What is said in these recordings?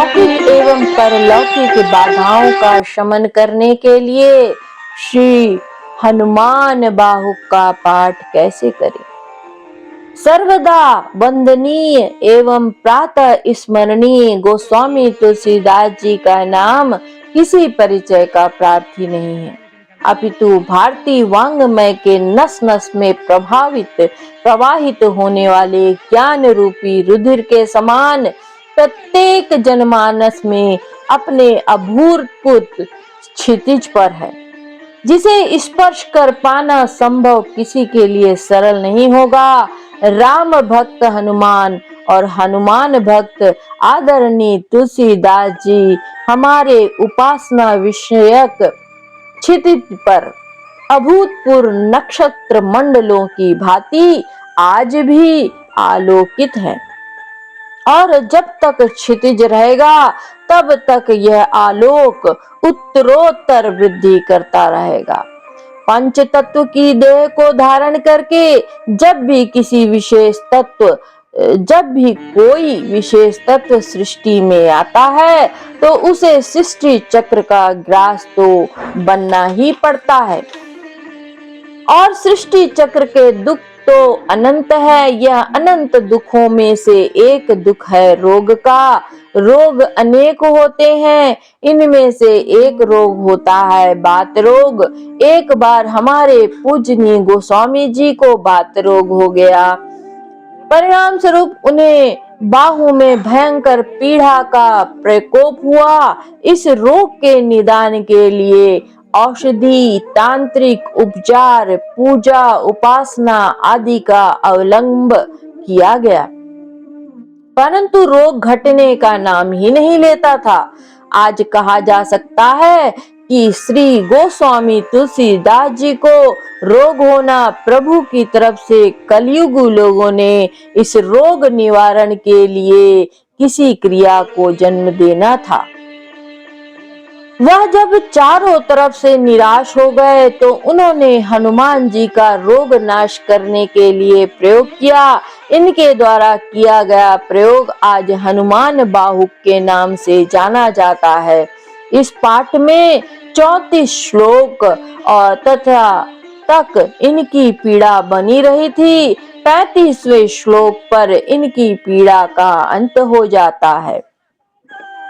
लौकिक एवं परलौकिक बाधाओं का शमन करने के लिए श्री हनुमान बाहुक का पाठ कैसे करें। सर्वदा वंदनीय एवं प्रातः स्मरणीय गोस्वामी तुलसीदास जी का नाम किसी परिचय का प्रार्थी नहीं है, अपितु भारतीय वांग्मय के नस नस में प्रवाहित होने वाले ज्ञान रूपी रुधिर के समान प्रत्येक जनमानस में अपने अभूतपूर्व क्षितिज पर है, जिसे स्पर्श कर पाना संभव किसी के लिए सरल नहीं होगा। राम भक्त हनुमान और हनुमान भक्त आदरणीय तुलसीदास जी हमारे उपासना विषयक क्षितिज पर अभूतपूर्व नक्षत्र मंडलों की भांति आज भी आलोकित है और जब तक क्षितिज रहेगा तब तक यह आलोक उत्तरोत्तर वृद्धि करता रहेगा। पंच तत्व की देह को धारण करके जब भी कोई विशेष तत्व सृष्टि में आता है तो उसे सृष्टि चक्र का ग्रास तो बनना ही पड़ता है और सृष्टि चक्र के दुख तो अनंत है। यह अनंत दुखों में से एक दुख है रोग का। रोग अनेक होते हैं, इनमें से एक रोग होता है बात रोग। एक बार हमारे पूजनीय गोस्वामी जी को बात रोग हो गया, परिणाम स्वरूप उन्हें बाहु में भयंकर पीड़ा का प्रकोप हुआ। इस रोग के निदान के लिए औषधि, तांत्रिक उपचार, पूजा, उपासना आदि का अवलंब किया गया, परंतु रोग घटने का नाम ही नहीं लेता था। आज कहा जा सकता है कि श्री गोस्वामी तुलसीदास जी को रोग होना प्रभु की तरफ से कलयुग लोगों ने इस रोग निवारण के लिए किसी क्रिया को जन्म देना था। वह जब चारों तरफ से निराश हो गए तो उन्होंने हनुमान जी का रोग नाश करने के लिए प्रयोग किया। इनके द्वारा किया गया प्रयोग आज हनुमान बाहुक के नाम से जाना जाता है। इस पाठ में 34 श्लोक और तथा तक इनकी पीड़ा बनी रही थी। 35वें श्लोक पर इनकी पीड़ा का अंत हो जाता है।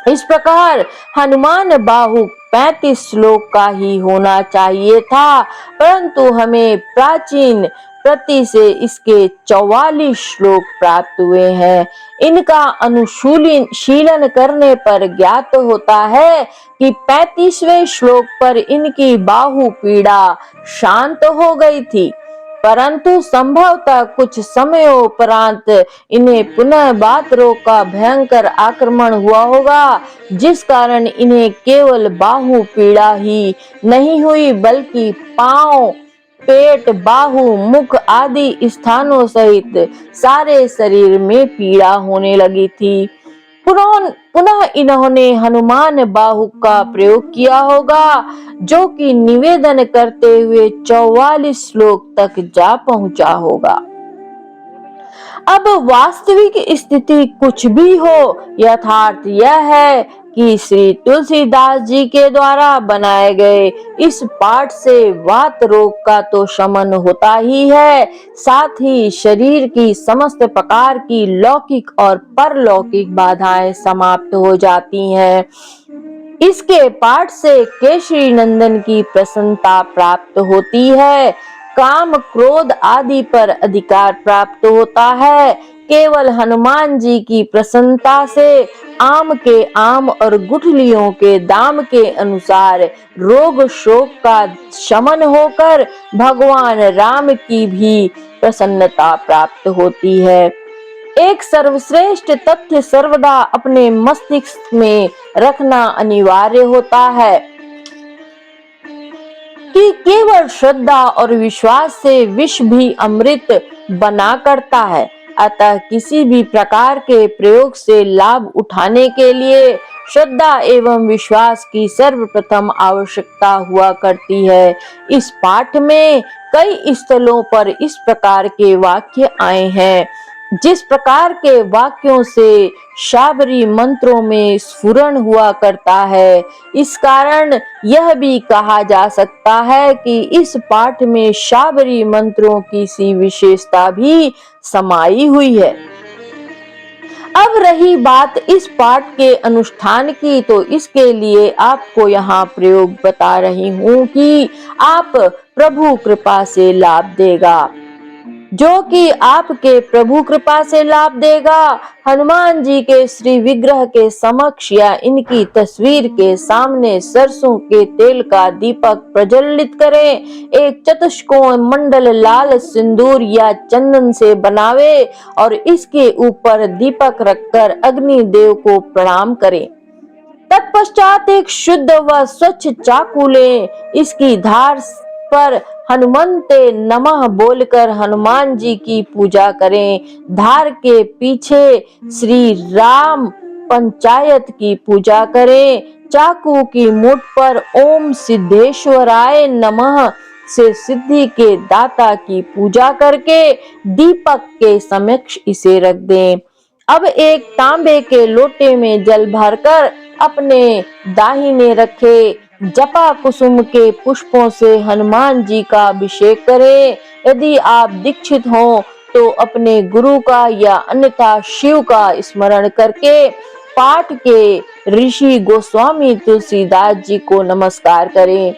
इस प्रकार हनुमान बाहुक 35 श्लोक का ही होना चाहिए था, परंतु हमें प्राचीन प्रति से इसके 44 श्लोक प्राप्त हुए हैं। इनका अनुशीलन करने पर ज्ञात होता है कि 35वें श्लोक पर इनकी बाहु पीड़ा शांत हो गई थी, परंतु संभवतः कुछ समयोपरांत इन्हें पुनः बात रोग का भयंकर आक्रमण हुआ होगा, जिस कारण इन्हें केवल बाहु पीड़ा ही नहीं हुई बल्कि पांव, पेट, बाहु, मुख आदि स्थानों सहित सारे शरीर में पीड़ा होने लगी थी। पुनः इन्होंने हनुमान बाहुक का प्रयोग किया होगा, जो कि निवेदन करते हुए 44 श्लोक तक जा पहुंचा होगा। अब वास्तविक स्थिति कुछ भी हो, यथार्थ यह है कि श्री तुलसीदास जी के द्वारा बनाए गए इस पाठ से वात रोग का तो शमन होता ही है, साथ ही शरीर की समस्त प्रकार की लौकिक और परलौकिक बाधाएं समाप्त हो जाती हैं। इसके पाठ से केशरी नंदन की प्रसन्नता प्राप्त होती है, काम, क्रोध आदि पर अधिकार प्राप्त होता है। केवल हनुमान जी की प्रसन्नता से आम के आम और गुठलियों के दाम के अनुसार रोग शोक का शमन होकर भगवान राम की भी प्रसन्नता प्राप्त होती है। एक सर्वश्रेष्ठ तथ्य सर्वदा अपने मस्तिष्क में रखना अनिवार्य होता है कि केवल श्रद्धा और विश्वास से विष भी अमृत बना करता है। अतः किसी भी प्रकार के प्रयोग से लाभ उठाने के लिए श्रद्धा एवं विश्वास की सर्वप्रथम आवश्यकता हुआ करती है। इस पाठ में कई स्थलों पर इस प्रकार के वाक्य आए हैं। जिस प्रकार के वाक्यों से शाबरी मंत्रों में स्फुरण हुआ करता है, इस कारण यह भी कहा जा सकता है कि इस पाठ में शाबरी मंत्रों की सी विशेषता भी समाई हुई है। अब रही बात इस पाठ के अनुष्ठान की, तो इसके लिए आपको यहाँ प्रयोग बता रही हूँ कि आप प्रभु कृपा से लाभ देगा, जो कि आपके प्रभु कृपा से लाभ देगा। हनुमान जी के श्री विग्रह के समक्ष या इनकी तस्वीर के सामने सरसों के तेल का दीपक प्रज्वलित करें। एक चतुष्कोण मंडल लाल सिंदूर या चंदन से बनावे और इसके ऊपर दीपक रखकर अग्नि देव को प्रणाम करें। तत्पश्चात एक शुद्ध व स्वच्छ चाकू लें, इसकी धार पर हनुमंते नमः बोलकर हनुमान जी की पूजा करें। धार के पीछे श्री राम पंचायत की पूजा करें। चाकू की मुठ पर ओम सिद्धेश्वराय नमः से सिद्धि के दाता की पूजा करके दीपक के समक्ष इसे रख दें। अब एक तांबे के लोटे में जल भरकर अपने दाहिने रखे जपा कुसुम के पुष्पों से हनुमान जी का अभिषेक करें। यदि आप दीक्षित हों तो अपने गुरु का या अन्यथा शिव का स्मरण करके पाठ के ऋषि गोस्वामी तुलसीदास जी को नमस्कार करें।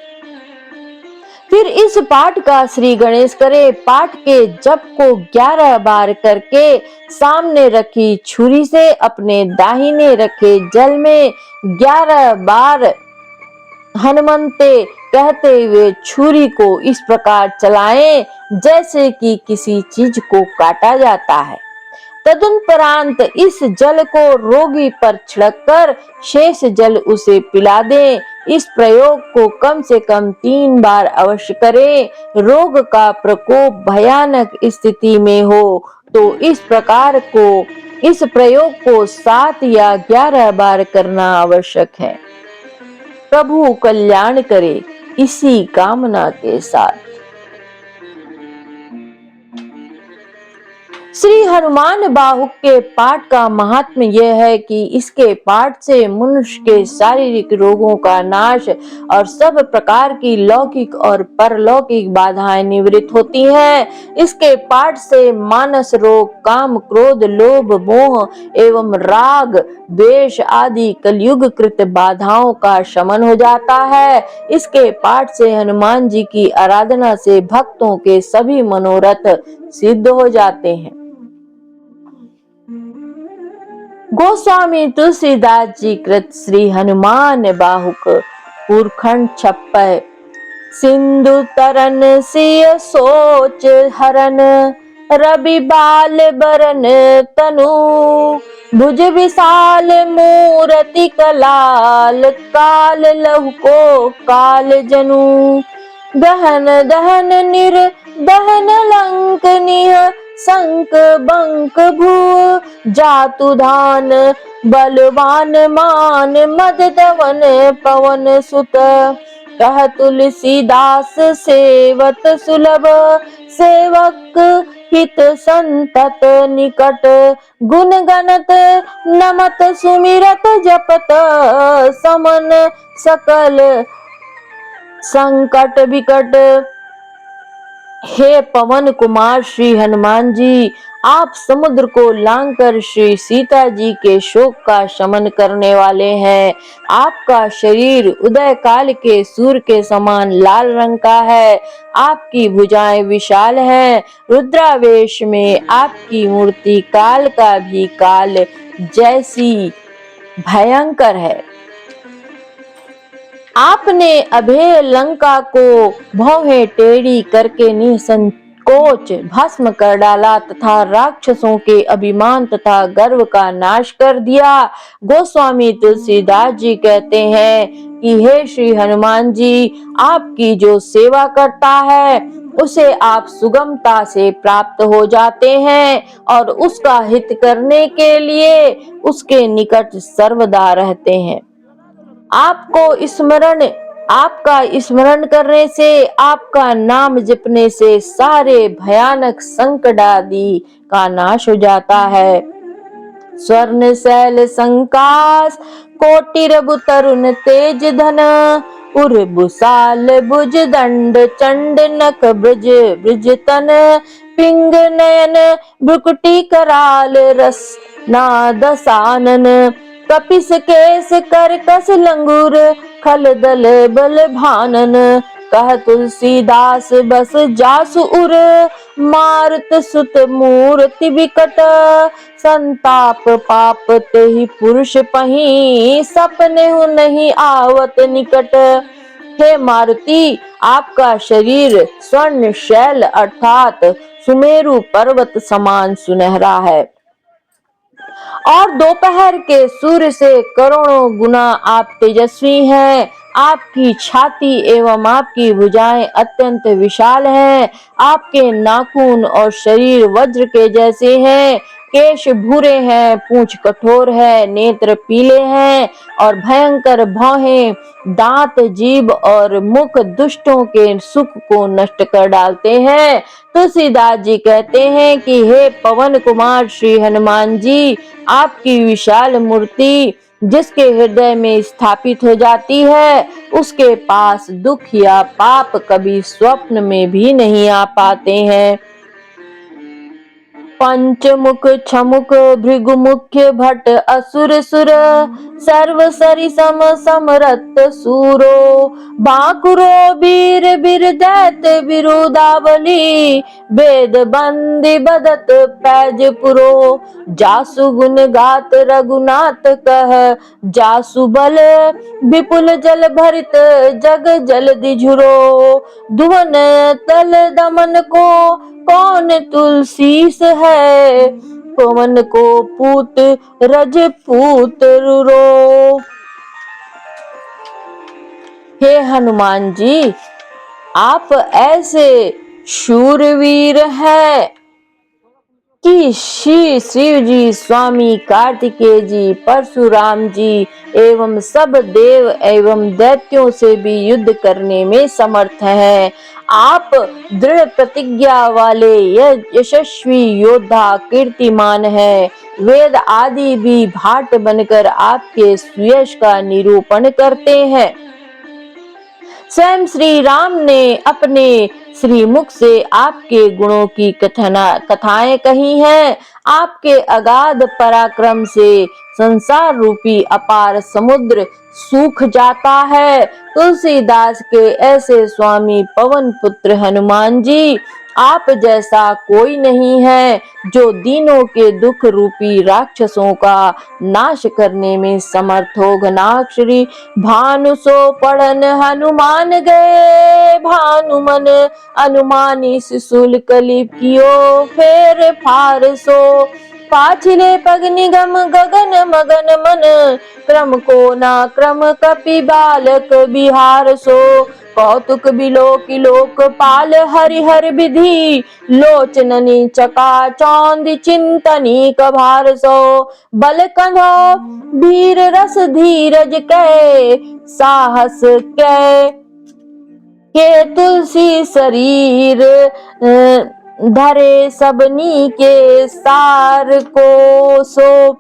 फिर इस पाठ का श्री गणेश करें। पाठ के जप को 11 बार करके सामने रखी छुरी से अपने दाहिने रखे जल में 11 बार हनुमंते कहते हुए छुरी को इस प्रकार चलाएं जैसे कि किसी चीज को काटा जाता है। तदुपरांत इस जल को रोगी पर छिड़ककर शेष जल उसे पिला दें। इस प्रयोग को कम से कम 3 बार अवश्य करें। रोग का प्रकोप भयानक स्थिति में हो तो इस प्रयोग को 7 या 11 बार करना आवश्यक है। प्रभु कल्याण करे, इसी कामना के साथ। श्री हनुमान बाहुक के पाठ का महात्म्य यह है कि इसके पाठ से मनुष्य के शारीरिक रोगों का नाश और सब प्रकार की लौकिक और परलौकिक बाधाएं निवृत्त होती हैं। इसके पाठ से मानस रोग, काम, क्रोध, लोभ, मोह एवं राग, द्वेष आदि कलयुग कृत बाधाओं का शमन हो जाता है। इसके पाठ से हनुमान जी की आराधना से भक्तों के सभी मनोरथ सिद्ध हो जाते हैं। गोस्वामी तुलसीदास जी कृत श्री हनुमान बाहुक पुरखंड 56। सिंधु तरन सिय सोच हरन, रवि बाल बरन तनु, भुज विशाल मूरति कलाल, काल लहु को काल जनु, दहन दहन निर दहन लंक निह, संक बंक भू जातु धान, बलवान मान मद दवन पवन सुत, कह तुलसीदास सेवत सुलभ, सेवक हित संतत निकट, गुण गणत नमत सुमिरत जपत, समन सकल संकट विकट। हे पवन कुमार श्री हनुमान जी, आप समुद्र को लांघकर श्री सीता जी के शोक का शमन करने वाले हैं। आपका शरीर उदय काल के सूर्य के समान लाल रंग का है। आपकी भुजाएं विशाल हैं। रुद्रावेश में आपकी मूर्ति काल का भी काल जैसी भयंकर है। आपने अभेय लंका को भौहें टेढ़ी करके निसंकोच भस्म कर डाला तथा राक्षसों के अभिमान तथा गर्व का नाश कर दिया। गोस्वामी तुलसीदास जी कहते हैं कि हे श्री हनुमान जी, आपकी जो सेवा करता है उसे आप सुगमता से प्राप्त हो जाते हैं और उसका हित करने के लिए उसके निकट सर्वदा रहते हैं। आपको स्मरण आपका स्मरण करने से, आपका नाम जपने से सारे भयानक संकट आदि का नाश हो जाता है। स्वर्ण शैल संकास कोटिरबु तरुण तेज धन, उर्बुसाल भुज दंड चंड नक ब्रज ब्रज तन, पिंग नयन भ्रुकुटी कराल रस नादसानन, कपिस केस कर कस लंगूर खल दल बल भानन, कह तुलसीदास बस जासु उर, मारुत सुत मूर्ति विकट, संताप पाप तेहि पुरुष पही, सपने हु नहीं आवत निकट। हे मारुति, आपका शरीर स्वर्ण शैल अर्थात सुमेरु पर्वत समान सुनहरा है और दोपहर के सूर्य से करोड़ों गुना आप तेजस्वी हैं। आपकी छाती एवं आपकी भुजाएं अत्यंत विशाल हैं। आपके नाखून और शरीर वज्र के जैसे हैं। केश भूरे हैं, पूंछ कठोर है, नेत्र पीले हैं और भयंकर भौहें, दांत जीभ और मुख दुष्टों के सुख को नष्ट कर डालते हैं। तुलसीदास जी कहते हैं कि हे पवन कुमार श्री हनुमान जी, आपकी विशाल मूर्ति जिसके हृदय में स्थापित हो जाती है, उसके पास दुख या पाप कभी स्वप्न में भी नहीं आ पाते हैं। पंचमुख छमुख भृगु मुख्य भट्ट असुर सुर, सर्व सरि सम समरत सूरो, बाकुरो वीर बीर दैत विरुदावली, वेद बंदी बदत पैज पुरो, जासु गुण गात रघुनाथ कह, जासु बल विपुल जल भरित जग जल दिझुरो, धुवन तल दमन को कौन तुलसीस है, पवन को पूत रजपूत रो। हे हनुमान जी, आप ऐसे शूरवीर हैं कि श्री शिव जी, स्वामी कार्तिकेय जी, परशुराम जी एवं सब देव एवं दैत्यों से भी युद्ध करने में समर्थ हैं। आप दृढ़ प्रतिज्ञा वाले यशस्वी योद्धा कीर्तिमान हैं। वेद आदि भी भाट बनकर आपके सुयश का निरूपण करते हैं। स्वयं श्री राम ने अपने श्रीमुख से आपके गुणों की कथाएं कही हैं। आपके अगाध पराक्रम से संसार रूपी अपार समुद्र सूख जाता है। तुलसीदास के ऐसे स्वामी पवन पुत्र हनुमान जी, आप जैसा कोई नहीं है जो दीनों के दुख रूपी राक्षसों का नाश करने में समर्थ हो। घनाक्षरी भानु सो पढ़न हनुमान गए, भानुमन अनुमानी शिशुल कलिप कियो, फेर फार सो पाछिले पग निगम गगन मगन मन, क्रम को ना क्रम कपि बालक बिहार सो, कौतुक बिलोक लोकपाल हरिहर विधि, लोचननी चका चौंद चिंतनी कभार सो, बल कंधो वीर रस धीरज कै, साहस कै के तुलसी शरीर धरे सबनी के सार को सो।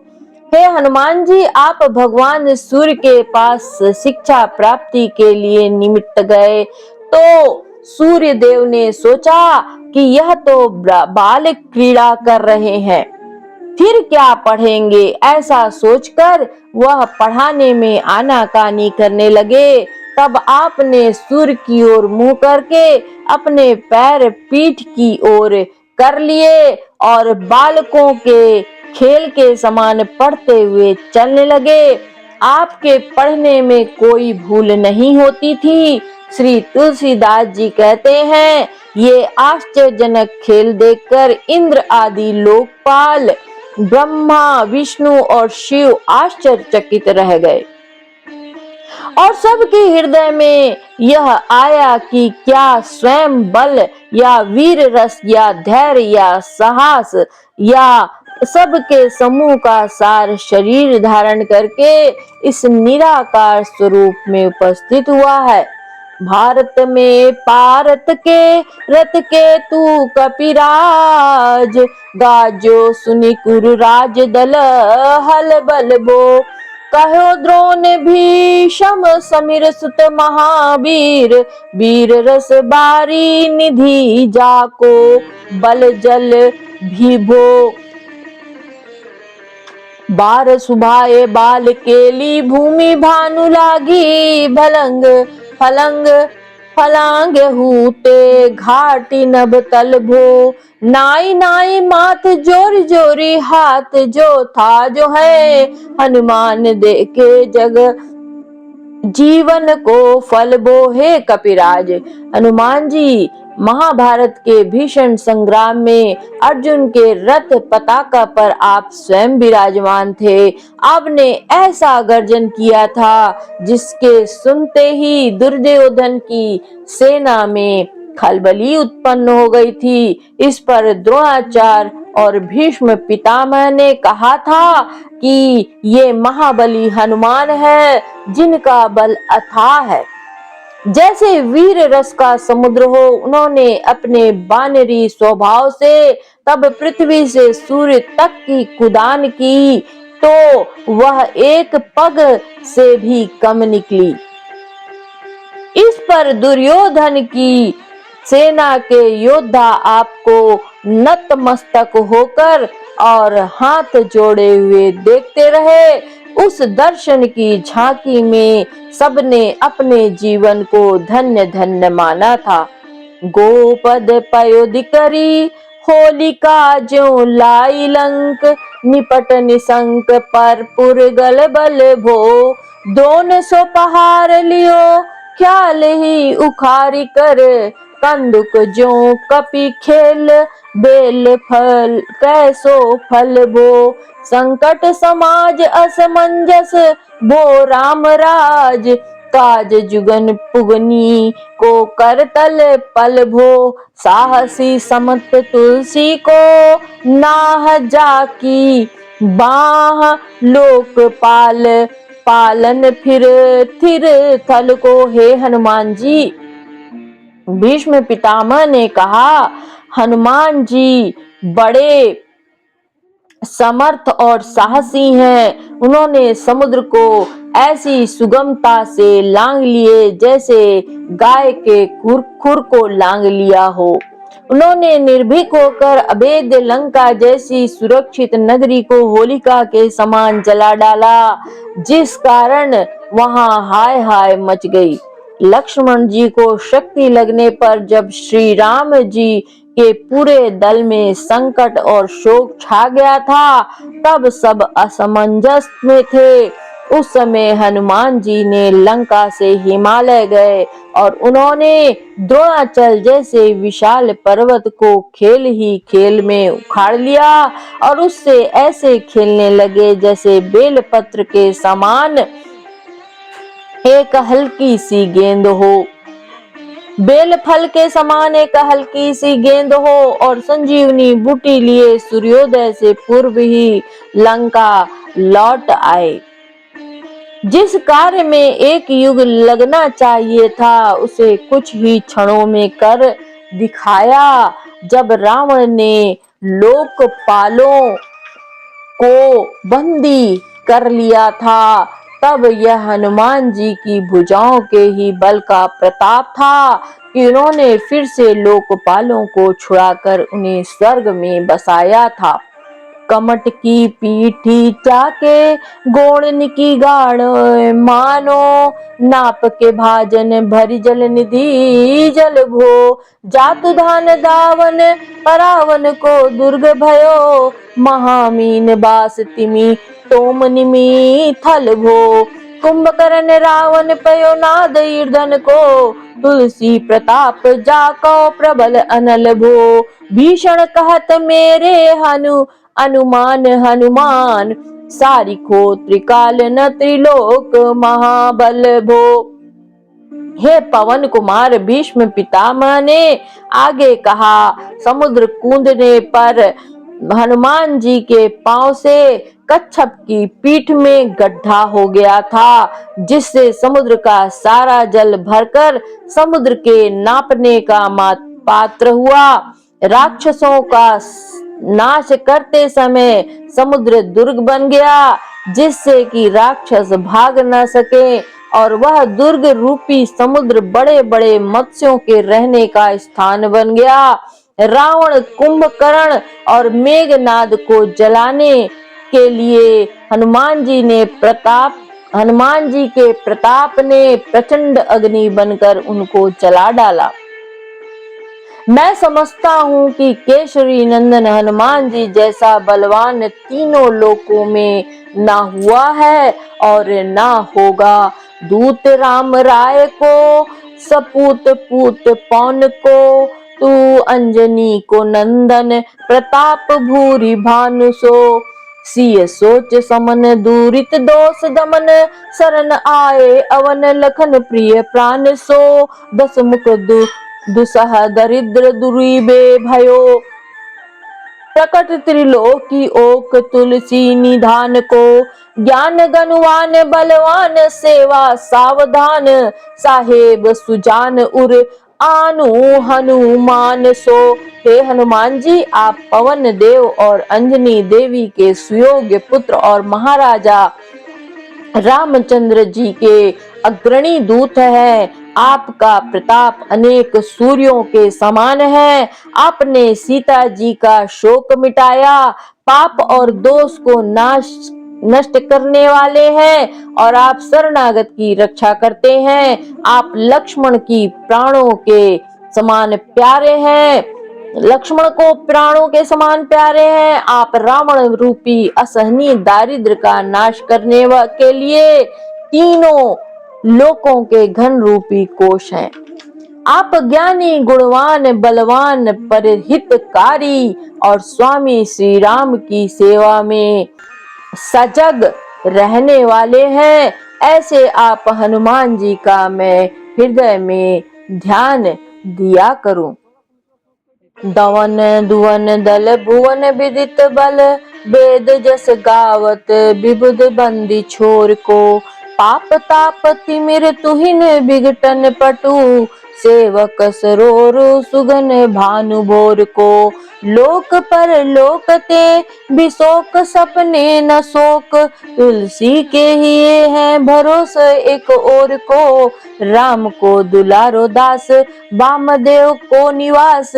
हे हनुमान जी, आप भगवान सूर्य के पास शिक्षा प्राप्ति के लिए निमित्त गए तो सूर्य देव ने सोचा कि यह तो बालक क्रीड़ा कर रहे हैं, फिर क्या पढ़ेंगे। ऐसा सोचकर वह पढ़ाने में आनाकानी करने लगे। तब आपने सूर्य की ओर मुंह करके अपने पैर पीठ की ओर कर लिए और बालकों के खेल के समान पढ़ते हुए चलने लगे। आपके पढ़ने में कोई भूल नहीं होती थी। श्री तुलसीदास जी कहते हैं, ये आश्चर्यजनक खेल देखकर इंद्र आदि लोकपाल, ब्रह्मा विष्णु और शिव आश्चर्यचकित रह गए और सबके हृदय में यह आया कि क्या स्वयं बल या वीर रस या धैर्य या साहस या सबके समूह का सार शरीर धारण करके इस निराकार स्वरूप में उपस्थित हुआ है। भारत में पारत के रथ के तू कपिराज, गाजो सुनि कुरु राज दल हल बल बो, कहो द्रोण भीषम समीर सुत महावीर, वीर रस बारी निधि जाको बल जल भीभो, बार सुभाए बाल केली भूमि भानु लागी, भलंग फलंग फलांग हूते घाटी नभ तल भो, नाई नाई माथ जोरी जोरी हाथ जो था जो है, हनुमान देखे जग जीवन को फल बो। हे कपिराज, हनुमान जी महाभारत के भीषण संग्राम में अर्जुन के रथ पताका पर आप स्वयं विराजमान थे। आपने ऐसा गर्जन किया था जिसके सुनते ही दुर्योधन की सेना में खलबली उत्पन्न हो गई थी। इस पर द्रोणाचार्य और भीष्म पितामह ने कहा था कि ये महाबली हनुमान है जिनका बल अथाह है, जैसे वीर रस का समुद्र हो। उन्होंने अपने बानरी स्वभाव से तब पृथ्वी से सूर्य तक की कुदान की तो वह एक पग से भी कम निकली। इस पर दुर्योधन की सेना के योद्धा आपको नतमस्तक होकर और हाथ जोड़े हुए देखते रहे। उस दर्शन की झांकी में सबने अपने जीवन को धन्य धन्य माना था। गोपद पयोधि करी होलिका ज्यों लाई लंक, निपट निशंक पर पुर गल बल भो, दोन सो पहाड़ लियो ख्याल ही उखारी कर, कंदुक ज्यों कपि खेल बेल फल कैसो फल बो, संकट समाज असमंजस भो राम राज, काज जुगन पुगनी को करतल पल भो, साहसी समत तुलसी को नाह जाकी, बाह लोकपाल पालन फिर थिर थल को। हे हनुमान जी, भीष्म पितामह ने कहा, हनुमान जी बड़े समर्थ और साहसी हैं। उन्होंने समुद्र को ऐसी सुगमता से लांग लिए जैसे गाय के खुर को लांग लिया हो। उन्होंने निर्भीक होकर अभेद्य लंका जैसी सुरक्षित नगरी को होलिका के समान जला डाला, जिस कारण वहां हाय हाय मच गई। लक्ष्मण जी को शक्ति लगने पर जब श्री राम जी के पूरे दल में संकट और शोक छा गया था, तब सब असमंजस में थे। उस समय हनुमान जी ने लंका से हिमालय गए और उन्होंने द्रोणाचल जैसे विशाल पर्वत को खेल ही खेल में उखाड़ लिया और उससे ऐसे खेलने लगे जैसे बेलपत्र के समान एक हल्की सी गेंद हो, बेल फल के समान एक हल्की सी गेंद हो, और संजीवनी बूटी लिए सूर्योदय से पूर्व ही लंका लौट आए। जिस कार्य में एक युग लगना चाहिए था उसे कुछ ही क्षणों में कर दिखाया। जब रावण ने लोकपालों को बंदी कर लिया था, तब यह हनुमान जी की भुजाओं के ही बल का प्रताप था कि उन्होंने फिर से लोकपालों को छुड़ाकर उन्हें स्वर्ग में बसाया था। कमट की पीठी चाके गोड़न की गाढ़ मानो, नाप के भाजन भरी जल निधि जल भो, जातु धान दावन परावन को दुर्ग भयो, महामीन बास तिमी तोम निमी थल भो, कुंभकर्ण रावण पयो नाद ईर्धन को, तुलसी प्रताप जाको प्रबल अनल भो, भीषण कहत मेरे अनुमान हनुमान, सारिखो त्रिकाल न त्रिलोक महाबल भो। हे पवन कुमार, भीष्म पितामह ने आगे कहा, समुद्र कूदने पर हनुमान जी के पांव से कच्छप की पीठ में गड्ढा हो गया था, जिससे समुद्र का सारा जल भरकर समुद्र के नापने का पात्र हुआ। राक्षसों का नाश करते समय समुद्र दुर्ग बन गया, जिससे कि राक्षस भाग न सके, और वह दुर्ग रूपी समुद्र बड़े बड़े मत्स्यों के रहने का स्थान बन गया। रावण, कुंभकर्ण और मेघनाद को जलाने के लिए हनुमान जी के प्रताप ने प्रचंड अग्नि बनकर उनको जला डाला। मैं समझता हूँ कि केसरी नंदन हनुमान जी जैसा बलवान तीनों लोकों में ना हुआ है और ना होगा। दूत राम राय को, सपूत पूत पौन को, तू अंजनी को नंदन, प्रताप भूरि भानु सो, सिय सोच समन दूरित दोष दमन, शरण आए अवन लखन प्रिय प्राण सो, दस मुख दुसह दरिद्र दुरीबे भयो, प्रकट त्रिलोकी ओक तुलसी निधान को, ज्ञान गनुवान बलवान सेवा सावधान, साहेब सुजान उर आनु हनुमान सो। हे हनुमान जी, आप पवन देव और अंजनी देवी के सुयोग्य पुत्र और महाराजा रामचंद्र जी के अग्रणी दूत हैं। आपका प्रताप अनेक सूर्यों के समान है। आपने सीता जी का शोक मिटाया, पाप और दोष को नष्ट करने वाले हैं, और आप शरणागत की रक्षा करते हैं। आप लक्ष्मण की प्राणों के समान प्यारे हैं, लक्ष्मण को प्राणों के समान प्यारे हैं। आप रावण रूपी असहनीय दारिद्र का नाश करने के लिए तीनों लोकों के घन रूपी कोश हैं। आप ज्ञानी, गुणवान, बलवान, परहितकारी और स्वामी श्री राम की सेवा में सजग रहने वाले हैं। ऐसे आप हनुमान जी का मैं हृदय में ध्यान दिया करूं। दवन दुवन दल भुवन विदित बल, वेद जस गावत विबुध बंदी छोर को, पाप ताप तिमिर तुहिन विघटन पटु, सेवक सरोर सुगन भानु भोर को, लोक पर लोकते विशोक सपने न शोक, तुलसी के ही है भरोसा एक और को, राम को दुलारो दास वामदेव को निवास,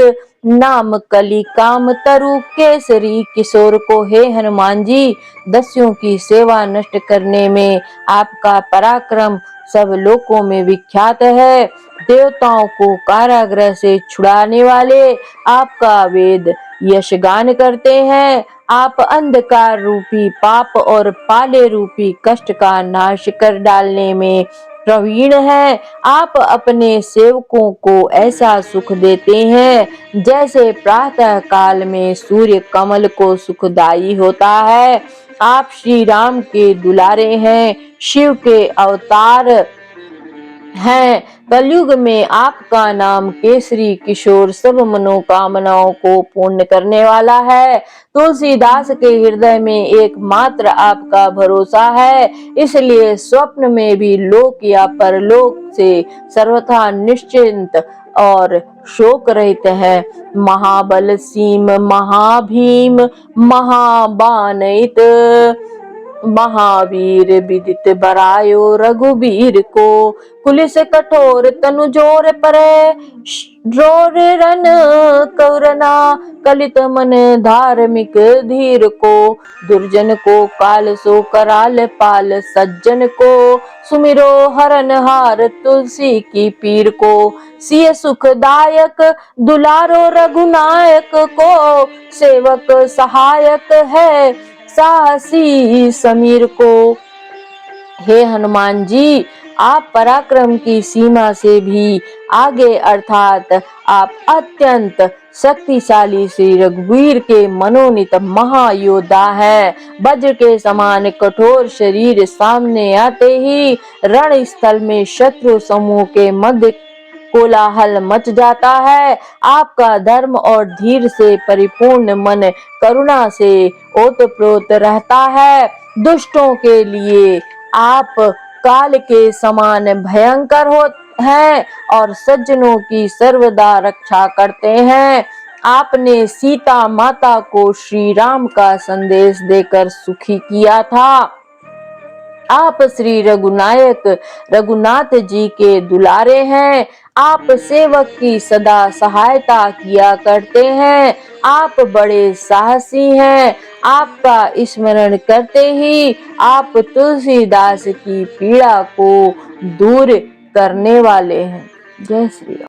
नाम कली काम तरु केसरी किशोर को। हे हनुमान जी, दस्युओं की सेवा नष्ट करने में आपका पराक्रम सब लोकों में विख्यात है। देवताओं को कारागृह से छुड़ाने वाले आपका वेद यशगान करते हैं। आप अंधकार रूपी पाप और पाले रूपी कष्ट का नाश कर डालने में प्रवीण है। आप अपने सेवकों को ऐसा सुख देते हैं जैसे प्रातः काल में सूर्य कमल को सुखदायी होता है। आप श्री राम के दुलारे हैं, शिव के अवतार हैं। कलयुग में आपका नाम केसरी किशोर सब मनोकामनाओं को पूर्ण करने वाला है। तुलसीदास के हृदय में एकमात्र आपका भरोसा है, इसलिए स्वप्न में भी लोक या परलोक से सर्वथा निश्चिंत और शोक रहित है। महाबल सीम महाभीम महाबानित महावीर विदित बरायो रघुबीर को, पुलिस कठोर तनु जोर परे, जोर रन कौरना कलित मन धार्मिक धीर को, दुर्जन को काल सो कराल पाल, सज्जन को सुमिरो हरन हार तुलसी की पीर को, सिय सुखदायक दुलारो रघुनायक को, सेवक सहायक है साहसी समीर को। हे हनुमान जी, आप पराक्रम की सीमा से भी आगे, अर्थात आप अत्यंत शक्तिशाली श्री रघुवीर के मनोनीत महायोद्धा है। वज्र के समान कठोर शरीर सामने आते ही रण स्थल में शत्रु समूह के मध्य कोलाहल मच जाता है। आपका धर्म और धीर से परिपूर्ण मन करुणा से ओतप्रोत रहता है। दुष्टों के लिए आप काल के समान भयंकर हैं और सज्जनों की सर्वदा रक्षा करते हैं। आपने सीता माता को श्री राम का संदेश देकर सुखी किया था। आप श्री रघुनाथ जी के दुलारे हैं। आप सेवक की सदा सहायता किया करते हैं। आप बड़े साहसी हैं। आपका स्मरण करते ही आप तुलसीदास की पीड़ा को दूर करने वाले हैं। जय श्री राम।